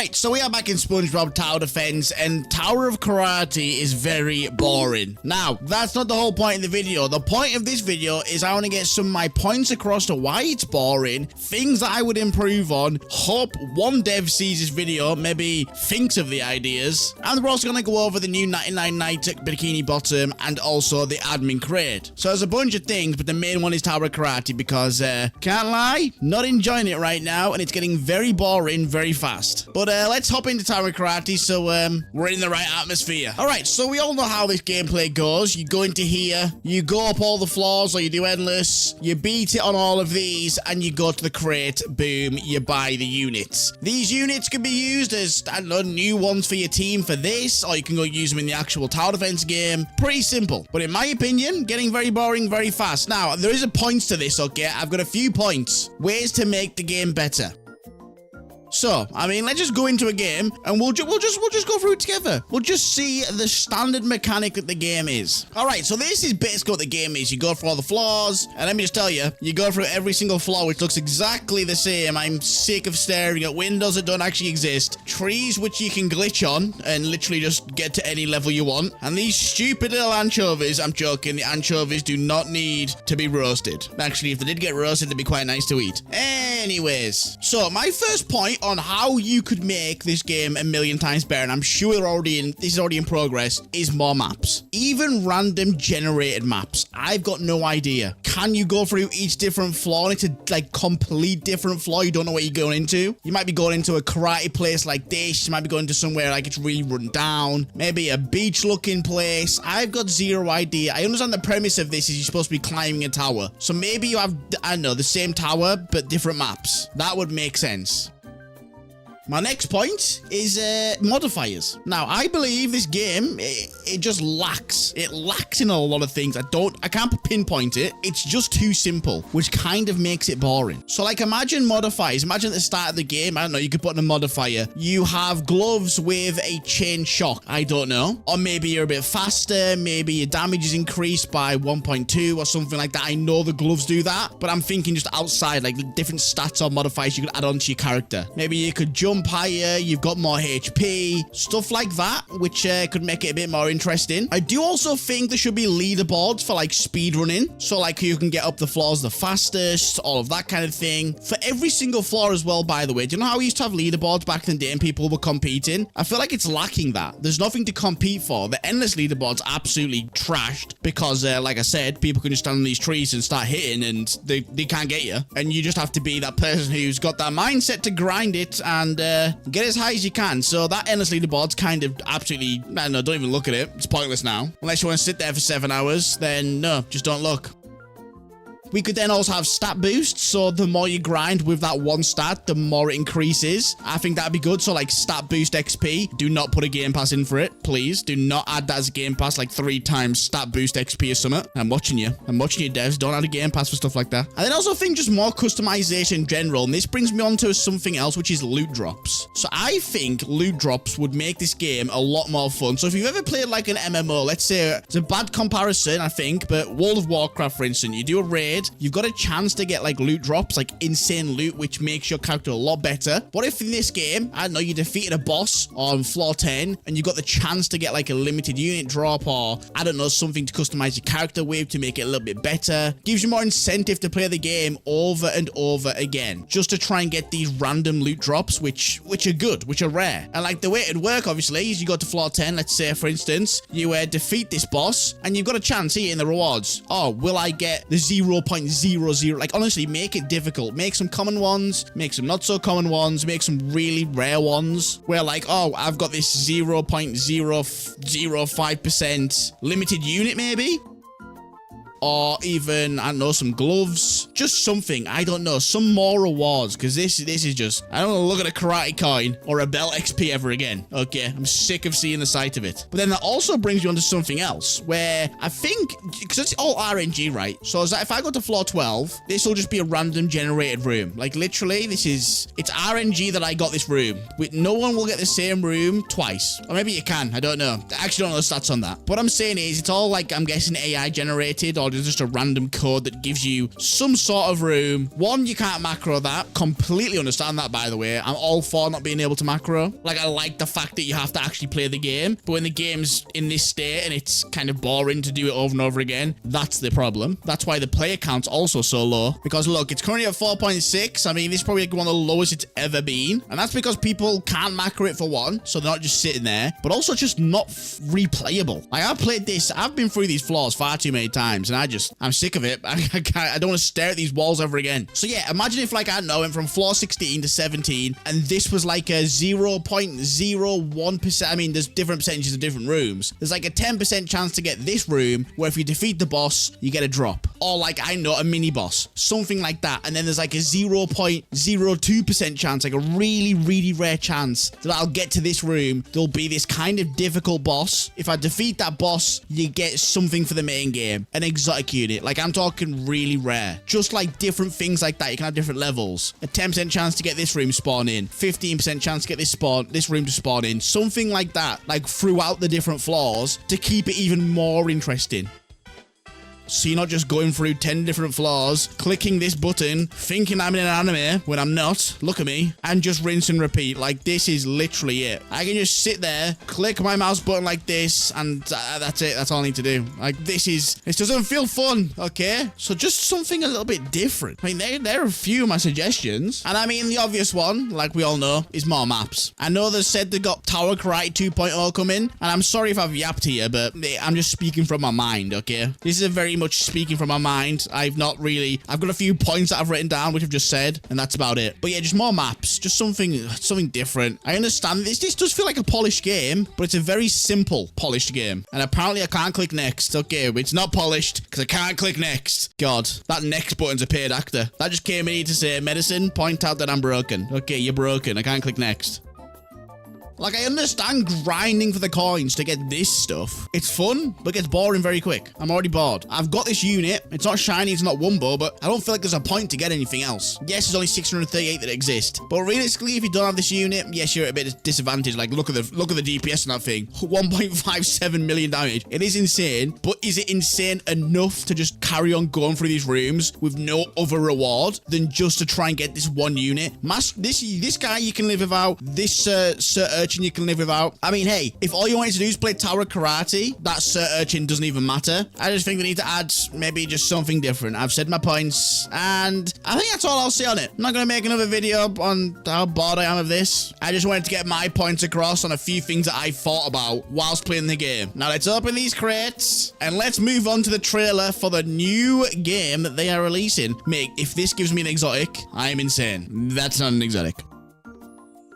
Right, so we are back in SpongeBob Tower Defense, and Tower of Karate is very boring. Now, that's not the whole point of the video. The point of this video is I want to get some of my points across to why it's boring, things that I would improve on. Hope one dev sees this video, maybe thinks of the ideas. And we're also going to go over the new 99 Night Bikini Bottom and also the admin crate. So there's a bunch of things, but the main one is Tower of Karate because, can't lie, not enjoying it right now, and it's getting very boring very fast. But let's hop into Tower of Karate so we're in the right atmosphere. Alright, so we all know how this gameplay goes. You go into here, you go up all the floors, or you do endless, you beat it on all of these, and you go to the crate, boom, you buy the units. These units can be used as, I don't know, new ones for your team for this, or you can go use them in the actual Tower Defense game. Pretty simple. But in my opinion, getting very boring very fast. Now, there is a points to this, okay? I've got a few points. Ways to make the game better. So, I mean, let's just go into a game and we'll just go through it together. We'll just see the standard mechanic that the game is. All right, so this is basically what the game is. You go through all the floors, and let me just tell you, you go through every single floor, which looks exactly the same. I'm sick of staring at windows that don't actually exist, trees which you can glitch on and literally just get to any level you want, and these stupid little anchovies. I'm joking, the anchovies do not need to be roasted. Actually, if they did get roasted, they'd be quite nice to eat. Anyways, so my first point on how you could make this game a million times better, and I'm sure this is already in progress, is more maps. Even random generated maps. I've got no idea. Can you go through each different floor? It's a like complete different floor. You don't know what you're going into. You might be going into a karate place like this. You might be going to somewhere like it's really run down. Maybe a beach looking place. I've got zero idea. I understand the premise of this is you're supposed to be climbing a tower. So maybe you have, I don't know, the same tower, but different maps. That would make sense. My next point is modifiers. Now, I believe this game, it just lacks. It lacks in a lot of things. I can't pinpoint it. It's just too simple, which kind of makes it boring. So, like, imagine modifiers. Imagine at the start of the game, I don't know, you could put in a modifier. You have gloves with a chain shock. I don't know. Or maybe you're a bit faster. Maybe your damage is increased by 1.2 or something like that. I know the gloves do that, but I'm thinking just outside, like the different stats or modifiers you could add on to your character. Maybe you could jump higher, you've got more HP, stuff like that, which could make it a bit more interesting. I do also think there should be leaderboards for like speed running, so like you can get up the floors the fastest, all of that kind of thing. For every single floor as well, by the way. Do you know how we used to have leaderboards back in the day and people were competing? I feel like it's lacking that. There's nothing to compete for. The endless leaderboards absolutely trashed because, like I said, people can just stand on these trees and start hitting and they can't get you. And you just have to be that person who's got that mindset to grind it and get as high as you can. So that endless leaderboard's kind of absolutely, I don't know, don't even look at it. It's pointless now. Unless you want to sit there for 7 hours, then no, just don't look. We could then also have stat boosts, so the more you grind with that one stat, the more it increases. I think that'd be good. So like stat boost XP, do not put a game pass in for it, please. Do not add that as a game pass, like 3 times stat boost XP or something. I'm watching you, devs. Don't add a game pass for stuff like that. And then also think just more customization in general, and this brings me on to something else, which is loot drops. So I think loot drops would make this game a lot more fun. So if you've ever played like an MMO, let's say it's a bad comparison, I think, but World of Warcraft, for instance, you do a raid, you've got a chance to get like loot drops, like insane loot, which makes your character a lot better. What if in this game, I don't know, you defeated a boss on floor 10 and you got the chance to get like a limited unit drop, or I don't know, something to customize your character with to make it a little bit better. Gives you more incentive to play the game over and over again, just to try and get these random loot drops, which are good, which are rare. And like the way it'd work, obviously, is you go to floor 10, let's say, for instance, you defeat this boss and you've got a chance here in the rewards. Oh, will I get the 0.00? Like, honestly, make it difficult. Make some common ones, make some not so common ones, make some really rare ones where like, oh, I've got this 0.005% limited unit maybe. Or even, I don't know, some gloves. Just something. I don't know. Some more rewards. Because this is just... I don't want to look at a karate coin or a belt XP ever again. Okay. I'm sick of seeing the sight of it. But then that also brings you onto something else. Where I think... Because it's all RNG, right? So if I go to floor 12, this will just be a random generated room. Like, literally, this is... It's RNG that I got this room. No one will get the same room twice. Or maybe you can. I don't know. I actually don't know the stats on that. What I'm saying is, it's all, like, I'm guessing AI generated or code is just a random code that gives you some sort of room. One, you can't macro that. Completely understand that, by the way. I'm all for not being able to macro. Like, I like the fact that you have to actually play the game, but when the game's in this state and it's kind of boring to do it over and over again, that's the problem. That's why the player count's also so low, because look, it's currently at 4.6. I mean, this is probably one of the lowest it's ever been, and that's because people can't macro it for one, so they're not just sitting there, but also just not replayable. Like, I've played this, I've been through these floors far too many times, and I'm sick of it. I don't want to stare at these walls ever again. So yeah, imagine if, like, I don't know, went from floor 16 to 17, and this was like a 0.01%. I mean, there's different percentages of different rooms. There's like a 10% chance to get this room, where if you defeat the boss, you get a drop. Or like, I know, a mini boss. Something like that. And then there's like a 0.02% chance, like a really, really rare chance that I'll get to this room. There'll be this kind of difficult boss. If I defeat that boss, you get something for the main game. An exotic unit. Like, I'm talking really rare. Just like different things like that. You can have different levels. A 10% chance to get this room spawn in. 15% chance to get this room to spawn in. Something like that. Like, throughout the different floors to keep it even more interesting. So you're not just going through 10 different floors, clicking this button, thinking I'm in an anime when I'm not, look at me, and just rinse and repeat. Like, this is literally it. I can just sit there, click my mouse button like this, and that's it. That's all I need to do. Like, this doesn't feel fun, okay? So just something a little bit different. I mean, there are a few of my suggestions. And I mean, the obvious one, like we all know, is more maps. I know they said they got Tower Karate 2.0 coming, and I'm sorry if I've yapped here, but I'm just speaking from my mind, okay? This is a very much speaking from my mind. I've got a few points that I've written down, which I've just said, and that's about it. But yeah, just more maps, just something different. I understand this does feel like a polished game, but it's a very simple polished game. And apparently I can't click next. Okay, it's not polished because I can't click next. God, that next button's a paid actor. That just came in here to say, medicine, point out that I'm broken. Okay, you're broken. I can't click next. Like, I understand grinding for the coins to get this stuff. It's fun, but it gets boring very quick. I'm already bored. I've got this unit. It's not shiny, it's not Wumbo, but I don't feel like there's a point to get anything else. Yes, there's only 638 that exist, but realistically, if you don't have this unit, yes, you're at a bit of disadvantage. Like, look at the DPS on that thing. 1.57 million damage. It is insane, but is it insane enough to just carry on going through these rooms with no other reward than just to try and get this one unit? This guy you can live without. This Sir Urchin you can live without. I mean, hey, if all you wanted to do is play Tower Karate, that Sir Urchin doesn't even matter. I just think they need to add maybe just something different. I've said my points, and I think that's all I'll say on it. I'm not going to make another video on how bored I am of this. I just wanted to get my points across on a few things that I thought about whilst playing the game. Now, let's open these crates, and let's move on to the trailer for the new game that they are releasing. Mate, if this gives me an exotic, I am insane. That's not an exotic.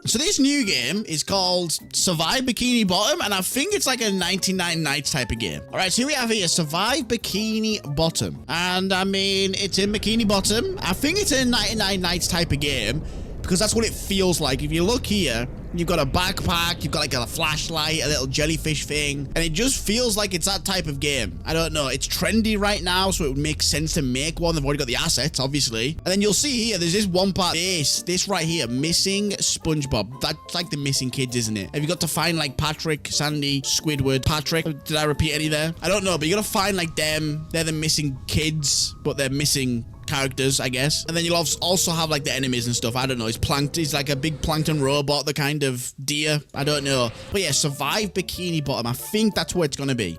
So this new game is called Survive Bikini Bottom, and I think it's like a 99 Nights type of game. All right, so here we have here, Survive Bikini Bottom. And I mean, it's in Bikini Bottom. I think it's a 99 Nights type of game, because that's what it feels like. If you look here, you've got a backpack, you've got like a flashlight, a little jellyfish thing, and it just feels like it's that type of game. I don't know. It's trendy right now, so it would make sense to make one. They've already got the assets, obviously. And then you'll see here, there's this one part, this right here, missing SpongeBob. That's like the missing kids, isn't it? Have you got to find like Patrick, Sandy, Squidward, Patrick? Did I repeat any there? I don't know, but you gotta find like them. They're the missing kids, but they're missing characters, I guess. And then you'll also have like the enemies and stuff. I don't know. It's like a big plankton robot, the kind of deer. I don't know. But yeah, Survive Bikini Bottom. I think that's what it's gonna be.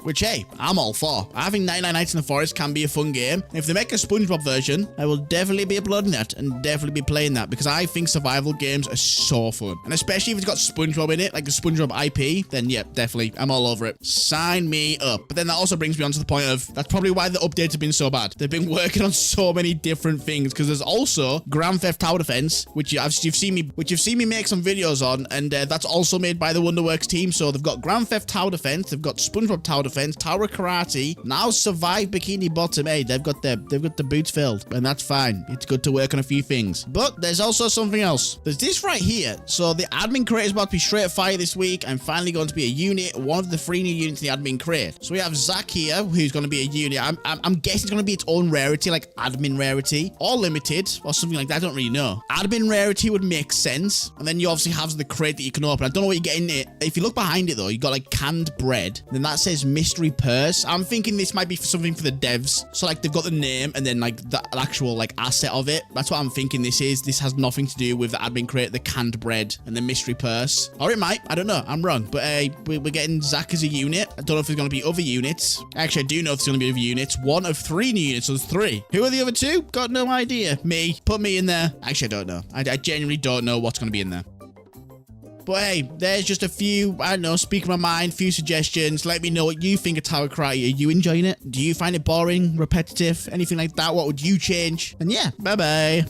Which, hey, I'm all for. I think 99 Nights in the Forest can be a fun game. If they make a SpongeBob version, I will definitely be uploading that and definitely be playing that, because I think survival games are so fun. And especially if it's got SpongeBob in it, like the SpongeBob IP, then yeah, definitely, I'm all over it. Sign me up. But then that also brings me on to the point of, that's probably why the updates have been so bad. They've been working on so many different things, because there's also Grand Theft Tower Defense, which you've seen me make some videos on, and that's also made by the Wonderworks team. So they've got Grand Theft Tower Defense, they've got SpongeBob Tower Defense, Tower Karate, now Survive Bikini Bottom. Hey, they've got the boots filled, and that's fine. It's good to work on a few things. But there's also something else. There's this right here. So the admin crate is about to be straight fire this week. I'm finally going to be a unit, one of the 3 new units in the admin crate. So we have Zach here, who's going to be a unit. I'm guessing it's going to be its own rarity, like admin rarity, or limited, or something like that. I don't really know. Admin rarity would make sense. And then you obviously have the crate that you can open. I don't know what you get in it. If you look behind it though, you got like canned bread. Then that says mission mystery purse. I'm thinking this might be something for the devs. So like they've got the name and then like the actual like asset of it. That's what I'm thinking this is. This has nothing to do with the admin crate, the canned bread, and the mystery purse. Or it might. I don't know. I'm wrong. But we're getting Zach as a unit. I don't know if there's going to be other units. Actually, I do know if there's going to be other units. One of 3 new units. So there's 3. Who are the other 2? Got no idea. Me. Put me in there. Actually, I don't know. I genuinely don't know what's going to be in there. But hey, there's just a few, I don't know, speaking my mind, few suggestions. Let me know what you think of Tower Karate. Are you enjoying it? Do you find it boring, repetitive, anything like that? What would you change? And yeah, bye-bye.